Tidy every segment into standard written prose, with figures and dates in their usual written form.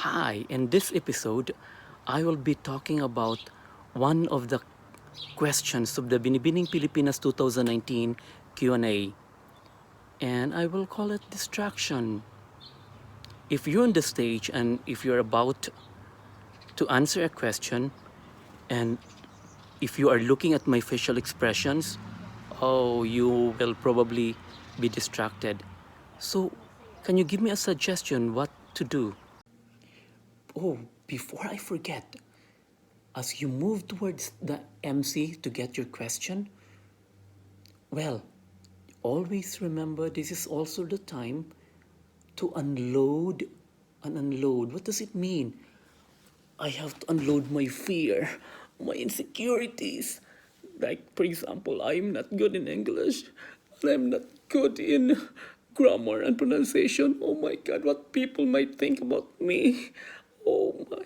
Hi, in this episode, I will be talking about one of the questions of the Binibining Pilipinas 2019 Q&A, and I will call it distraction. If you're on the stage and if you're about to answer a question, and if you are looking at my facial expressions, oh, you will probably be distracted. So, can you give me a suggestion what to do? Oh, before I forget, as you move towards the MC to get your question, well, always remember this is also the time to unload and unload. What does it mean? I have to unload my fear, my insecurities. Like, for example, I'm not good in English and I'm not good in grammar and pronunciation. Oh my God, what people might think about me. Oh my.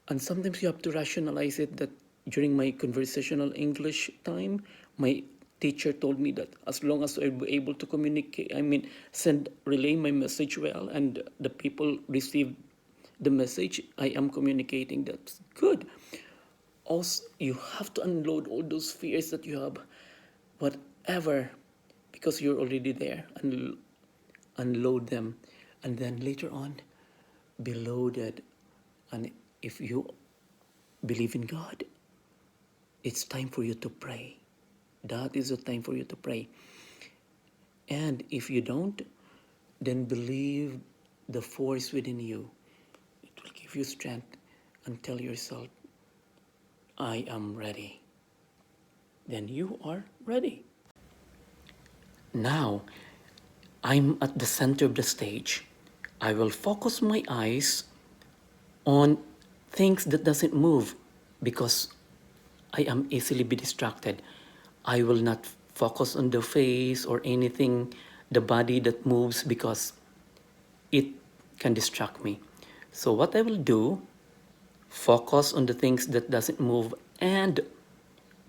And sometimes you have to rationalize it that during my conversational English time, my teacher told me that as long as I be able to communicate, relay my message well, and the people receive the message I am communicating, that's good. Also, you have to unload all those fears that you have, whatever, because you're already there, and unload them, and then later on, be loaded. And if you believe in God, it's time for you to pray. That is the time for you to pray. And if you don't, then believe the force within you. It will give you strength and tell yourself, I am ready. Then you are ready. Now, I'm at the center of the stage. I will focus my eyes on things that doesn't move because I am easily be distracted. I will not focus on the face or anything, the body that moves because it can distract me. So what I will do, focus on the things that doesn't move and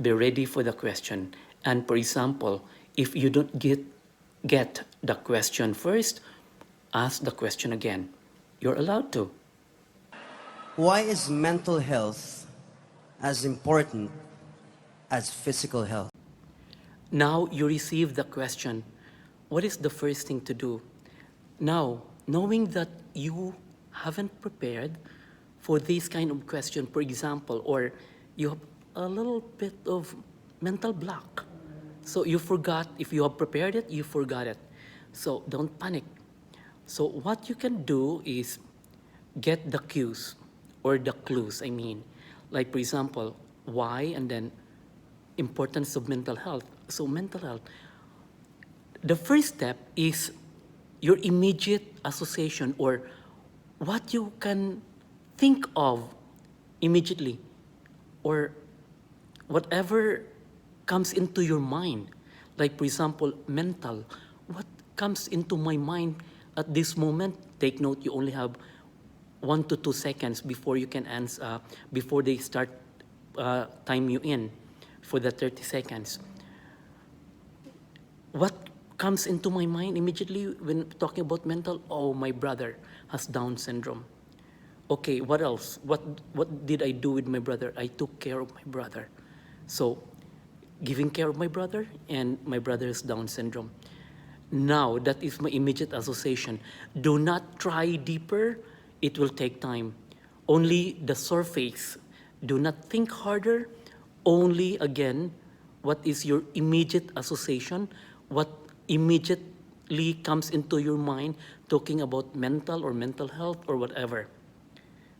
be ready for the question. And for example, if you don't get the question first, ask the question again. You're allowed to. Why is mental health as important as physical health? Now you receive the question. What is the first thing to do? Now, knowing that you haven't prepared for this kind of question, for example, or you have a little bit of mental block. So you forgot, if you have prepared it, you forgot it. So don't panic. So what you can do is get the cues or the clues, I mean. Like, for example, why and then importance of mental health. So mental health, the first step is your immediate association or what you can think of immediately or whatever comes into your mind. Like, for example, mental. What comes into my mind at this moment? Take note, you only have 1 to 2 seconds before you can answer, before they start time you in for the 30 seconds. What comes into my mind immediately when talking about mental? Oh, my brother has Down syndrome. Okay, what else? What did I do with my brother? I took care of my brother. So, giving care of my brother and my brother has Down syndrome. Now, that is my immediate association. Do not try deeper. It will take time. Only the surface. Do not think harder. Only, again, what is your immediate association, what immediately comes into your mind talking about mental or mental health or whatever.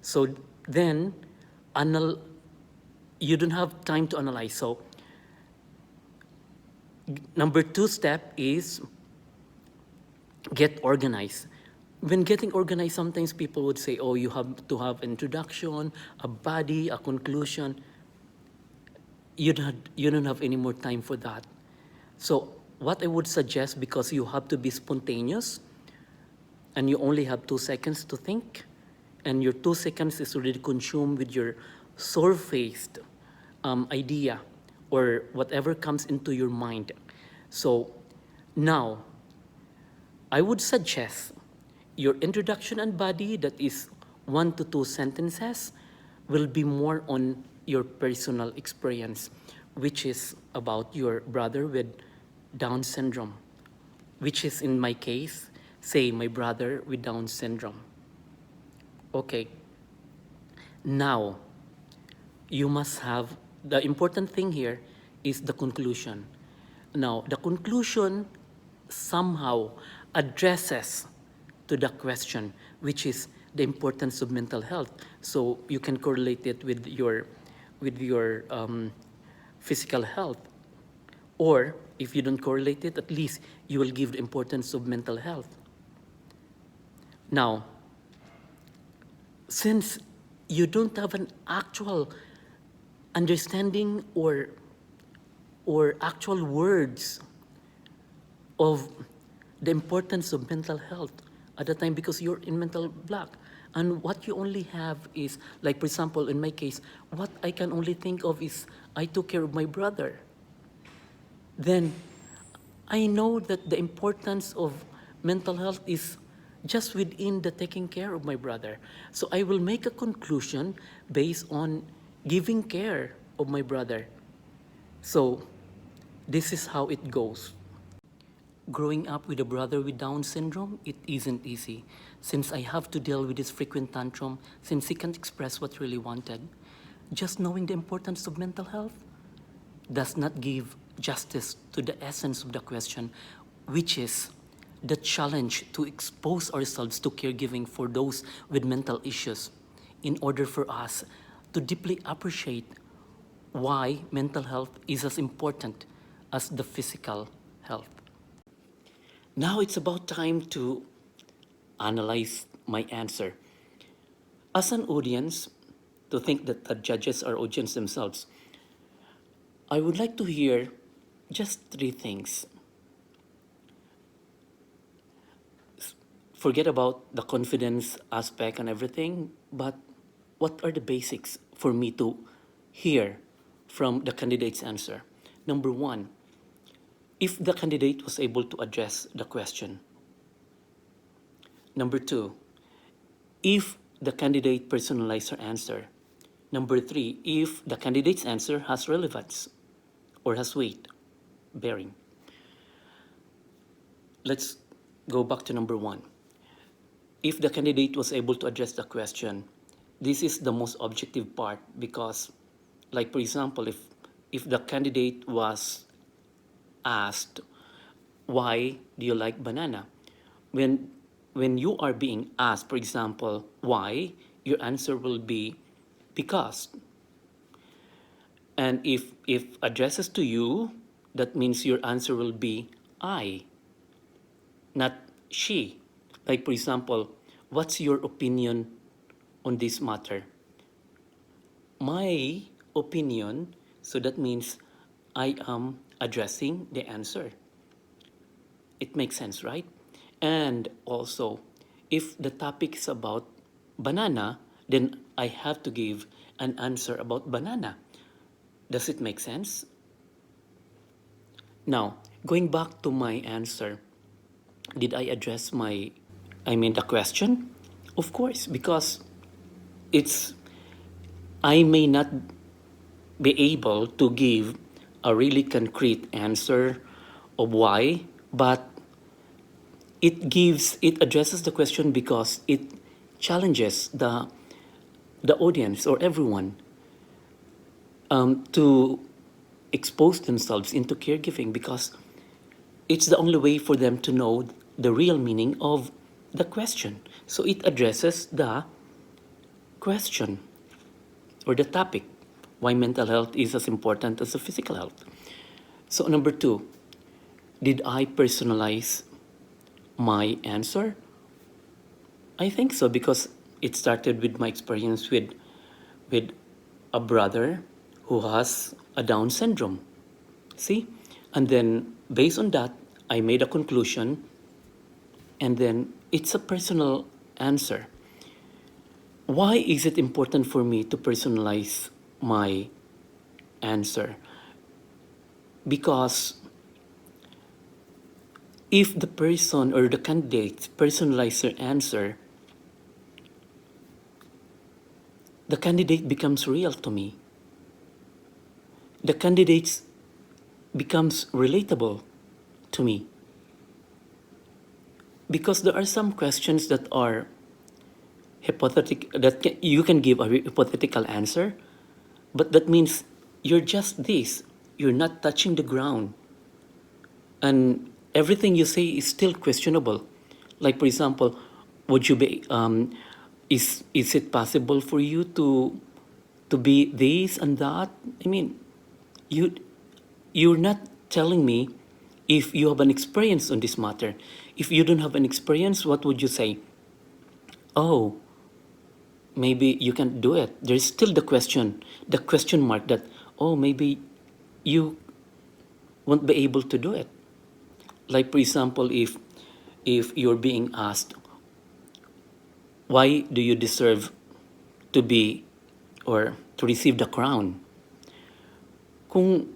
So then, you don't have time to analyze. So number 2 step is get organized. When getting organized, sometimes people would say, oh, you have to have introduction, a body, a conclusion. You don't have any more time for that. So what I would suggest, because you have to be spontaneous and you only have 2 seconds to think, and your 2 seconds is already consumed with your surfaced idea or whatever comes into your mind. So now, I would suggest your introduction and body, that is 1 to 2 sentences will be more on your personal experience, which is about your brother with Down syndrome, which is in my case, say my brother with Down syndrome. Okay, now you must have, the important thing here is the conclusion. Now, the conclusion somehow addresses to the question, which is the importance of mental health. So you can correlate it with your physical health. Or if you don't correlate it, at least you will give the importance of mental health. Now, since you don't have an actual understanding or actual words of the importance of mental health at the time, because you're in mental block, and what you only have is, like for example in my case, what I can only think of is I took care of my brother. Then I know that the importance of mental health is just within the taking care of my brother. So I will make a conclusion based on giving care of my brother. So this is how it goes. Growing up with a brother with Down syndrome, it isn't easy, since I have to deal with his frequent tantrum, since he can't express what he really wanted. Just knowing the importance of mental health does not give justice to the essence of the question, which is the challenge to expose ourselves to caregiving for those with mental issues in order for us to deeply appreciate why mental health is as important as the physical health. Now it's about time to analyze my answer. As an audience, to think that the judges are audience themselves, I would like to hear just 3 things. Forget about the confidence aspect and everything, but what are the basics for me to hear from the candidate's answer? Number 1, if the candidate was able to address the question. Number 2, if the candidate personalized her answer. Number 3, if the candidate's answer has relevance or has weight, bearing. Let's go back to number 1. If the candidate was able to address the question, this is the most objective part, because, like for example, if the candidate was asked, why do you like banana? When you are being asked, for example, why, your answer will be because. And if addresses to you, that means your answer will be I, not she. Like for example, what's your opinion on this matter? My opinion, so that means I am addressing the answer. It makes sense, right? And also, if the topic is about banana, then I have to give an answer about banana. Does it make sense? Now, going back to my answer, did I address the question? Of course, because I may not be able to give a really concrete answer of why, but it addresses the question because it challenges the audience or everyone to expose themselves into caregiving, because it's the only way for them to know the real meaning of the question. So it addresses the question or the topic, why mental health is as important as the physical health. So number 2, did I personalize my answer? I think so, because it started with my experience with a brother who has a Down syndrome. See? And then based on that, I made a conclusion, and then it's a personal answer. Why is it important for me to personalize my answer? Because if the person or the candidate personalizes their answer, the candidate becomes real to me. The candidates becomes relatable to me. Because there are some questions that are hypothetical, that you can give a hypothetical answer, but that means you're just this. You're not touching the ground. And everything you say is still questionable. Like, for example, would you be, is it possible for you to be this and that? I mean, you're not telling me if you have an experience on this matter. If you don't have an experience, what would you say? Oh, maybe you can do it. There's still the question mark that, oh, maybe you won't be able to do it. Like, for example, if you're being asked, why do you deserve to be or to receive the crown? Kung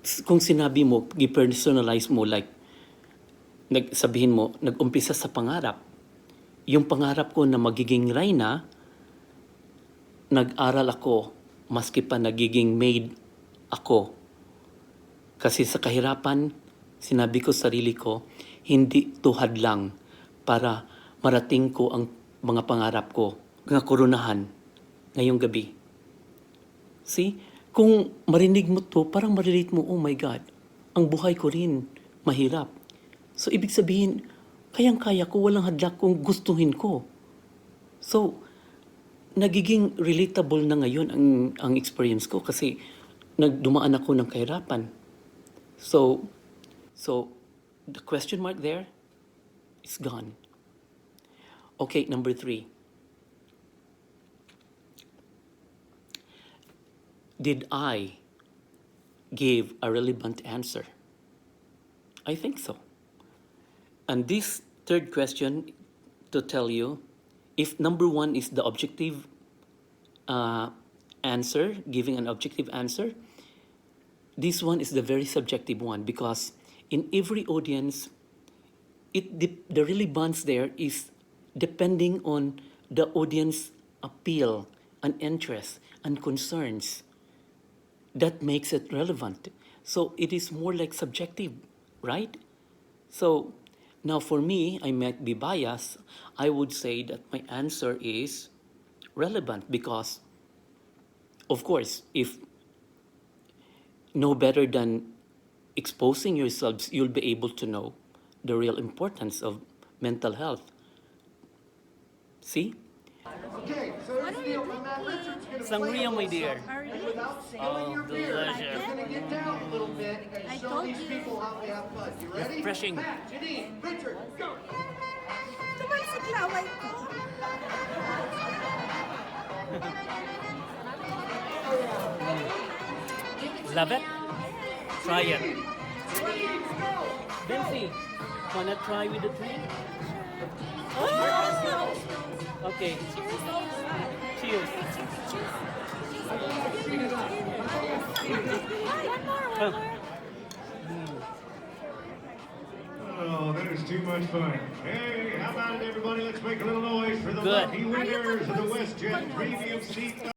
sinabi mo, i-personalize mo, like, sabihin mo, nag-umpisa sa pangarap. Yung pangarap ko na magiging reyna, nag-aral ako, maski pa nagiging maid ako. Kasi sa kahirapan, sinabi ko sa sarili ko, hindi tuhad lang para marating ko ang mga pangarap ko, ng koronahan ngayong gabi. See? Kung marinig mo to, parang marirate mo, oh my God, ang buhay ko rin, mahirap. So, ibig sabihin, kayang-kaya ko, walang hadlak kung gustuhin ko. So, nagiging relatable na ngayon ang experience ko kasi nagdumaan ako ng kahirapan. So, the question mark there is gone. Okay, number 3. Did I give a relevant answer? I think so. And this third question to tell you, if number 1 is the objective answer, giving an objective answer, this one is the very subjective one because in every audience, the relevance there is depending on the audience appeal and interest and concerns. That makes it relevant. So it is more like subjective, right? So now for me, I might be biased. I would say that my answer is relevant because, of course, if no better than exposing yourselves, you'll be able to know the real importance of mental health. See? Okay, so here's the deal. My man Richard's going to play Sangria, a my little dear. something, and without spilling your beer, delicious. you're going to get down a little bit and I show told these you. people how we have fun. You ready? Refreshing. Matt, Janine, Richard, go! Tumalsik laway ko. Love it? Try it. Vinci, wanna try with the tree? Oh! Okay. Cheers. Oh, that is too much fun. Hey, how about it, everybody? Let's make a little noise for the Good. lucky winners of the WestJet Premium Seat.